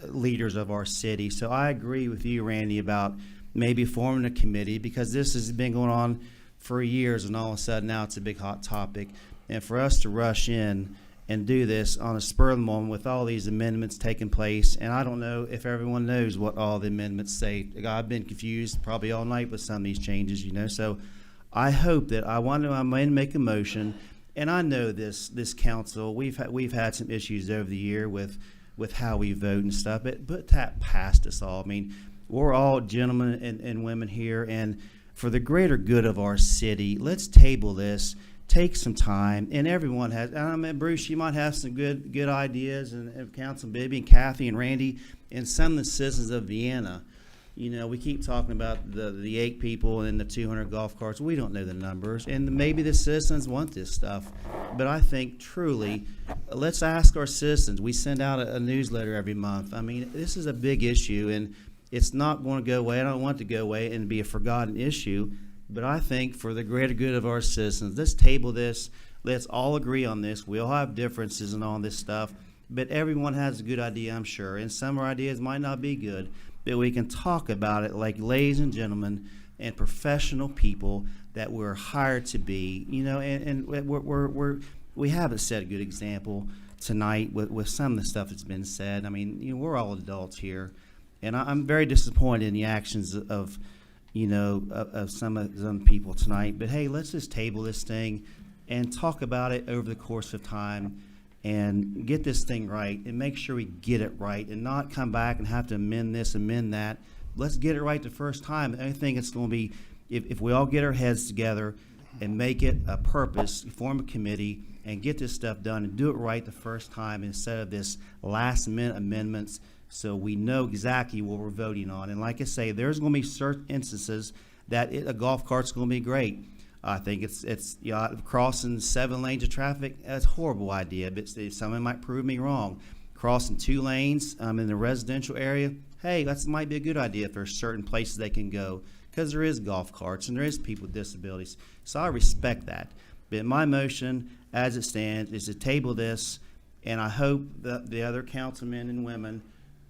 leaders of our city. So I agree with you, Randy, about maybe forming a committee, because this has been going on for years, and all of a sudden now it's a big hot topic. And for us to rush in and do this on a spur of the moment with all these amendments taking place, and I don't know if everyone knows what all the amendments say. I've been confused probably all night with some of these changes, you know. So I hope that I'm going to make a motion, and I know this council, we've had some issues over the year with how we vote and stuff, but that past us all. I mean, we're all gentlemen and women here, and for the greater good of our city, let's table this, take some time, and everyone has, I mean, Bruce, you might have some good ideas, and Councilman Bibby and Kathy and Randy, and some of the citizens of Vienna. You know, we keep talking about the 8 people and the 200 golf carts. We don't know the numbers, and maybe the citizens want this stuff. But I think truly, let's ask our citizens. We send out a newsletter every month. I mean, this is a big issue, and it's not going to go away. I don't want it to go away and be a forgotten issue. But I think for the greater good of our citizens, let's table this. Let's all agree on this. We all have differences and all this stuff, but everyone has a good idea, I'm sure. And some of our ideas might not be good, but we can talk about it like ladies and gentlemen and professional people that we're hired to be. You know, and we haven't set a good example tonight with some of the stuff that's been said. I mean, you know, we're all adults here, and I'm very disappointed in the actions of some people tonight. But hey, let's just table this thing and talk about it over the course of time and get this thing right and make sure we get it right and not come back and have to amend this, amend that. Let's get it right the first time. I think it's going to be, if we all get our heads together and make it a purpose, form a committee, and get this stuff done and do it right the first time instead of this last-minute amendments, so we know exactly what we're voting on. And like I say, there's going to be certain instances that a golf cart's going to be great. I think it's crossing 7 lanes of traffic, that's a horrible idea, but someone might prove me wrong. Crossing 2 lanes in the residential area, hey, that might be a good idea if there's certain places they can go, because there is golf carts and there is people with disabilities. So I respect that. But my motion, as it stands, is to table this, and I hope that the other councilmen and women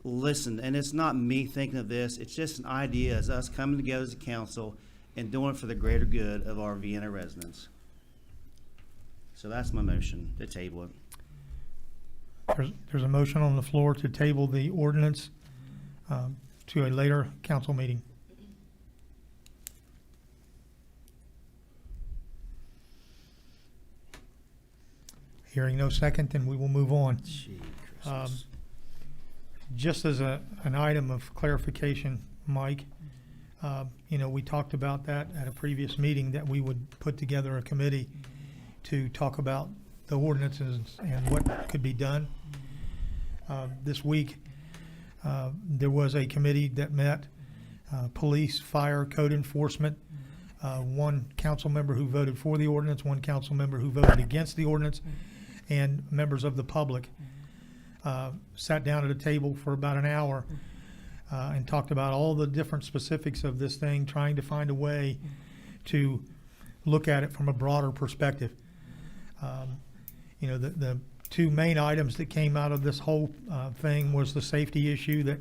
listen. And it's not me thinking of this, it's just an idea as us coming together as a council and doing it for the greater good of our Vienna residents. So that's my motion, to table it. There's a motion on the floor to table the ordinance to a later council meeting. Hearing no second, then we will move on. Gee, Christmas. Just as an item of clarification, Mike, we talked about that at a previous meeting, that we would put together a committee to talk about the ordinances and what could be done. This week, there was a committee that met, police, fire, code enforcement, one council member who voted for the ordinance, one council member who voted against the ordinance, and members of the public. Sat down at a table for about an hour and talked about all the different specifics of this thing, trying to find a way to look at it from a broader perspective. The two main items that came out of this whole thing was the safety issue that,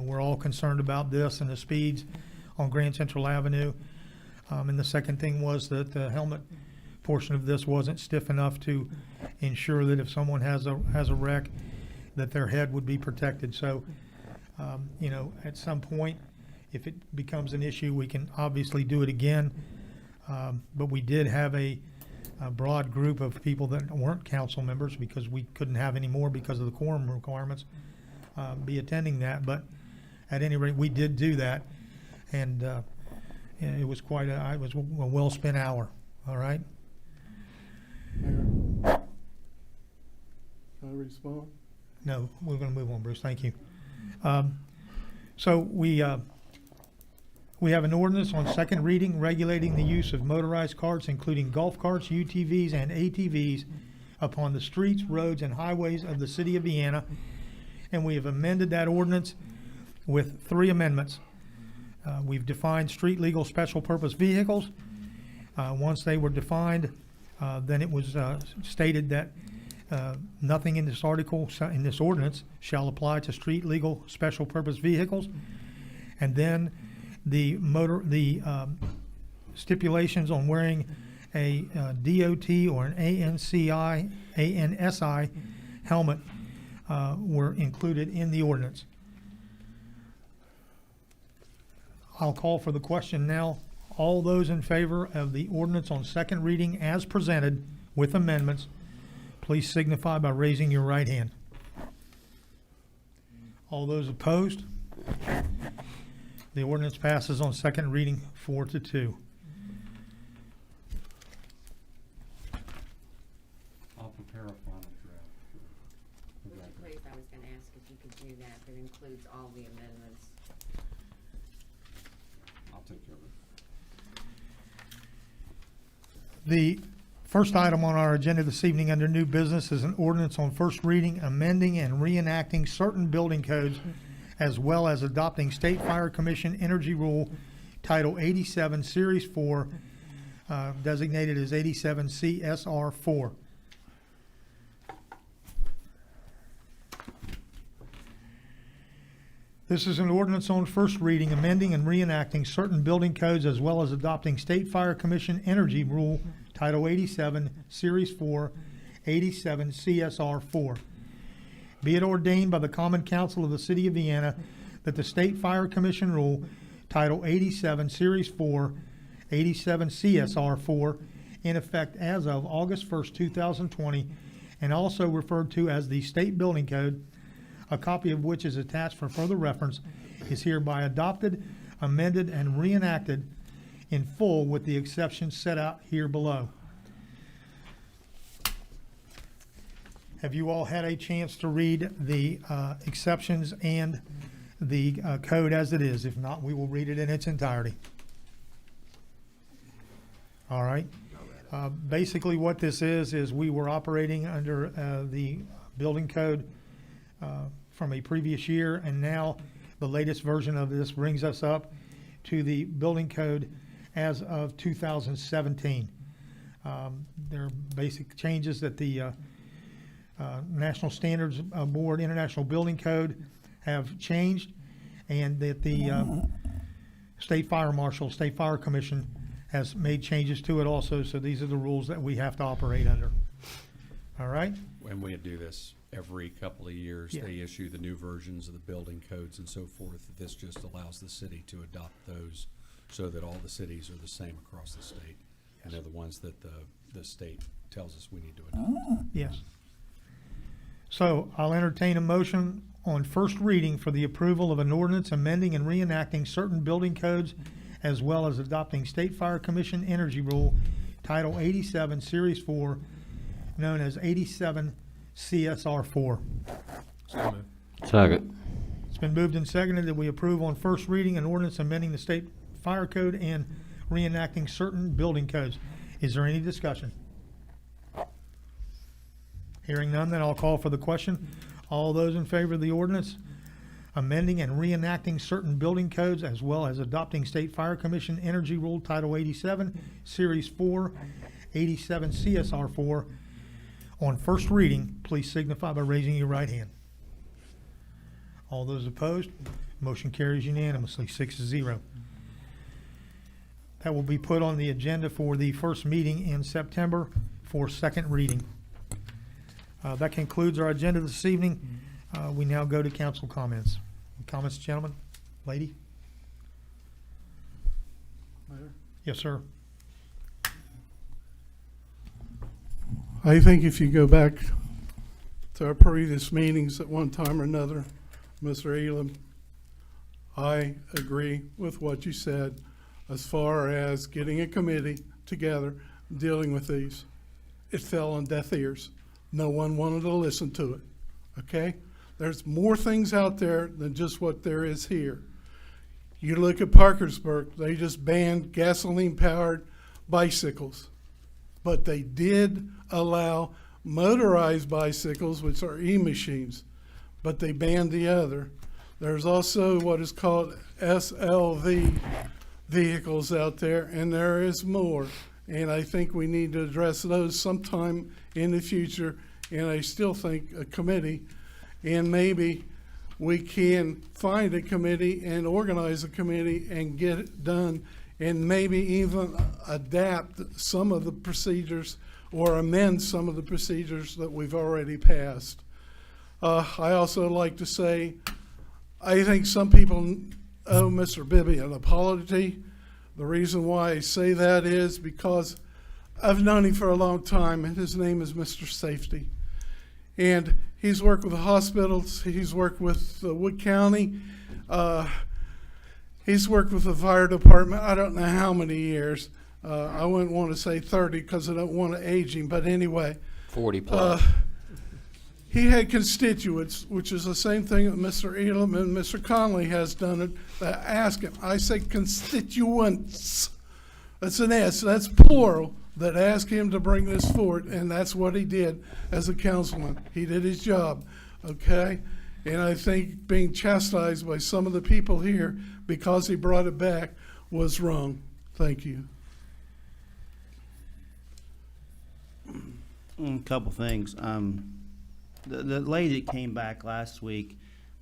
we're all concerned about this and the speeds on Grand Central Avenue. And the second thing was that the helmet portion of this wasn't stiff enough to ensure that if someone has a wreck, that their head would be protected. So, at some point, if it becomes an issue, we can obviously do it again. But we did have a broad group of people that weren't council members, because we couldn't have any more because of the quorum requirements, be attending that. But at any rate, we did do that, and it was it was a well-spent hour. All right. Mayor, can I respond? No, we're going to move on, Bruce. Thank you. So we have an ordinance on second reading regulating the use of motorized carts, including golf carts, UTVs, and ATVs upon the streets, roads, and highways of the city of Vienna. And we have amended that ordinance with 3 amendments. We've defined street legal special purpose vehicles. Once they were defined, then it was stated that nothing in this article, in this ordinance, shall apply to street legal special purpose vehicles. And then the stipulations on wearing a DOT or an ANSI helmet were included in the ordinance. I'll call for the question now. All those in favor of the ordinance on second reading as presented with amendments, please signify by raising your right hand. All those opposed? The ordinance passes on second reading 4-2. I'll prepare a final draft. Please, I was going to ask if you could do that. That includes all the amendments. I'll take care of it. The first item on our agenda this evening under new business is an ordinance on first reading, amending and reenacting certain building codes, as well as adopting State Fire Commission Energy Rule Title 87, Series 4, designated as 87 CSR 4. This is an ordinance on first reading, amending and reenacting certain building codes, as well as adopting State Fire Commission Energy Rule Title 87, Series 4, 87 CSR 4. Be it ordained by the Common Council of the City of Vienna that the State Fire Commission Rule Title 87, Series 4, 87 CSR 4, in effect as of August 1st, 2020, and also referred to as the State Building Code, a copy of which is attached for further reference, is hereby adopted, amended, and reenacted in full with the exceptions set out here below. Have you all had a chance to read the exceptions and the code as it is? If not, we will read it in its entirety. All right. Basically what this is we were operating under the building code from a previous year, and now the latest version of this brings us up to the building code as of 2017. There are basic changes that the National Standards Board, International Building Code have changed, and that the State Fire Marshal, State Fire Commission has made changes to it also, so these are the rules that we have to operate under. All right? When we do this every couple of years, Yeah. they issue the new versions of the building codes and so forth. This just allows the city to adopt those so that all the cities are the same across the state. And they're the ones that the state tells us we need to adopt. Yes. So I'll entertain a motion on first reading for the approval of an ordinance amending and reenacting certain building codes as well as adopting State Fire Commission Energy Rule Title 87, Series 4, known as 87 CSR 4. So moved. Second. It's been moved and seconded that we approve on first reading an ordinance amending the State Fire Code and reenacting certain building codes. Is there any discussion? Hearing none, then I'll call for the question. All those in favor of the ordinance amending and reenacting certain building codes as well as adopting State Fire Commission Energy Rule Title 87, Series 4, 87 CSR 4 on first reading, please signify by raising your right hand. All those opposed, motion carries unanimously, 6-0. That will be put on the agenda for the first meeting in September for second reading. That concludes our agenda this evening. We now go to council comments. Comments, gentlemen? Lady? Mayor? Yes, sir. I think if you go back to our previous meetings at one time or another, Mr. Elam, I agree with what you said as far as getting a committee together, dealing with these. It fell on deaf ears. No one wanted to listen to it, okay? There's more things out there than just what there is here. You look at Parkersburg, they just banned gasoline-powered bicycles. But they did allow motorized bicycles, which are e-machines, but they banned the other. There's also what is called SLV vehicles out there, and there is more. And I think we need to address those sometime in the future. And I still think a committee, and maybe we can find a committee and organize a committee and get it done, and maybe even adapt some of the procedures or amend some of the procedures that we've already passed. I also like to say, I think some people owe Mr. Bibby an apology. The reason why I say that is because I've known him for a long time, and his name is Mr. Safety. And he's worked with the hospitals, he's worked with Wood County, he's worked with the fire department, I don't know how many years. I wouldn't want to say 30 because I don't want to age him, but anyway. 40 plus. He had constituents, which is the same thing that Mr. Elam and Mr. Conley has done it, that ask him. I say constituents. That's an S, that's plural, that asked him to bring this forward, and that's what he did as a councilman. He did his job, okay? And I think being chastised by some of the people here because he brought it back was wrong. Thank you. A couple things. The lady that came back last week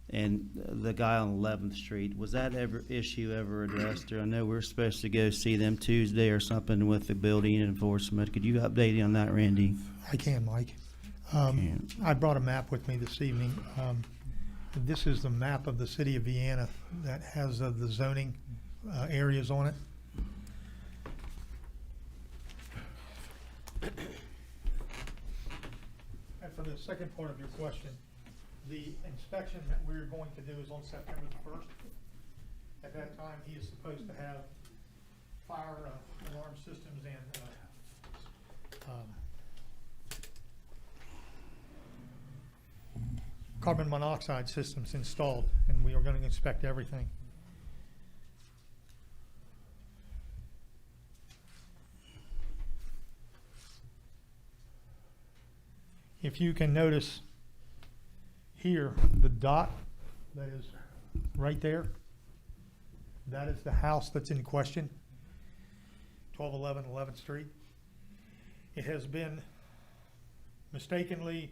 and the guy on 11th Street, was that issue ever addressed? Or I know we're supposed to go see them Tuesday or something with the building enforcement. Could you update on that, Randy? I can, Mike. can. I brought a map with me this evening. This is the map of the city of Vienna that has the zoning areas on it. And for the second part of your question, the inspection that we're going to do is on September the 1st. At that time, he is supposed to have fire alarm systems and carbon monoxide systems installed, and we are going to inspect everything. If you can notice here, the dot that is right there, that is the house that's in question, 1211 11th Street. It has been mistakenly,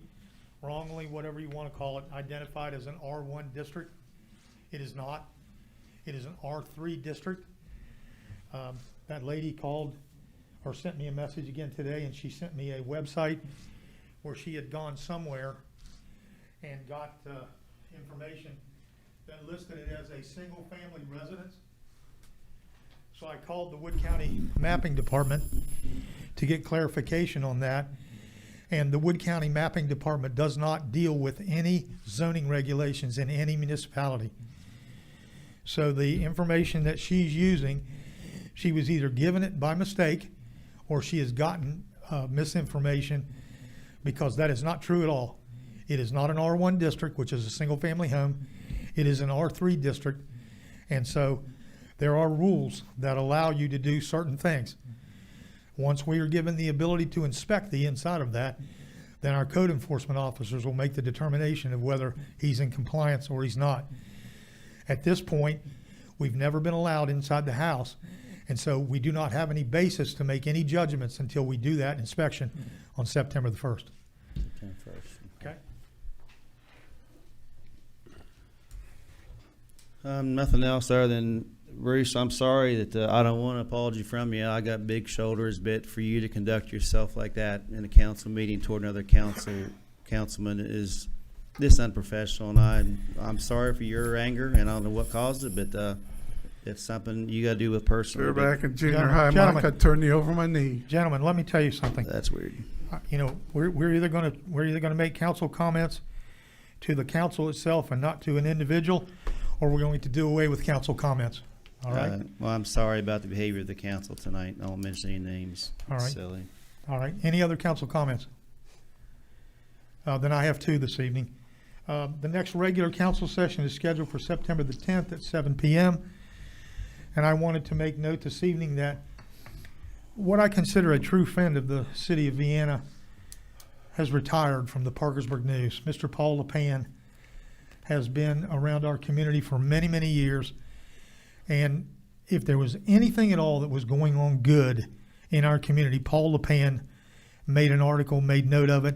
wrongly, whatever you want to call it, identified as an R1 district. It is not. It is an R3 district. That lady called or sent me a message again today, and she sent me a website where she had gone somewhere and got information that listed it as a single-family residence. So I called the Wood County Mapping Department to get clarification on that. And the Wood County Mapping Department does not deal with any zoning regulations in any municipality. So the information that she's using, she was either given it by mistake or she has gotten misinformation, because that is not true at all. It is not an R1 district, which is a single-family home. It is an R3 district. And so there are rules that allow you to do certain things. Once we are given the ability to inspect the inside of that, then our code enforcement officers will make the determination of whether he's in compliance or he's not. At this point, we've never been allowed inside the house, and so we do not have any basis to make any judgments until we do that inspection on September the 1st. Okay? Nothing else other than, Bruce, I'm sorry that I don't want an apology from you. I got big shoulders, but for you to conduct yourself like that in a council meeting toward another councilman is this unprofessional, and I'm sorry for your anger, and I don't know what caused it, but it's something you got to do with personally. You're back in junior Gentlemen, high, Mike. gentlemen. I'd turn you over my knee. Gentlemen, let me tell you something. That's weird. You know, we're either gonna make council comments to the council itself and not to an individual, or we're going to do away with council comments. All right? Well, I'm sorry about the behavior of the council tonight. I won't mention any names. All right. Silly. All right. Any other council comments? Then I have two this evening. The next regular council session is scheduled for September the 10th at 7 p.m. And I wanted to make note this evening that what I consider a true friend of the city of Vienna has retired from the Parkersburg News. Mr. Paul LePan has been around our community for many, many years. And if there was anything at all that was going on good in our community, Paul LePan made an article, made note of it.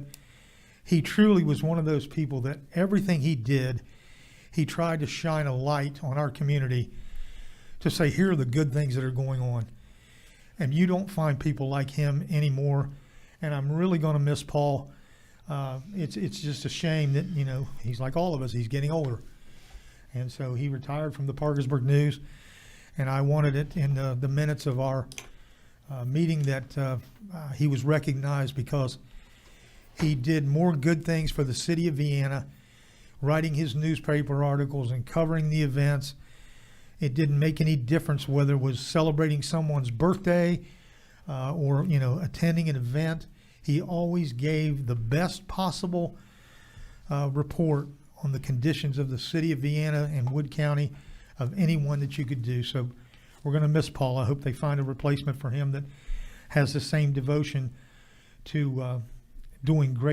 He truly was one of those people that everything he did, he tried to shine a light on our community to say, here are the good things that are going on. And you don't find people like him anymore. And I'm really going to miss Paul. It's just a shame that, you know, he's like all of us. He's getting older. And so he retired from the Parkersburg News. And I wanted it in the minutes of our meeting that he was recognized because he did more good things for the city of Vienna, writing his newspaper articles and covering the events. It didn't make any difference whether it was celebrating someone's birthday or, you know, attending an event. He always gave the best possible report on the conditions of the city of Vienna and Wood County of anyone that you could do. So we're going to miss Paul. I hope they find a replacement for him that has the same devotion to doing great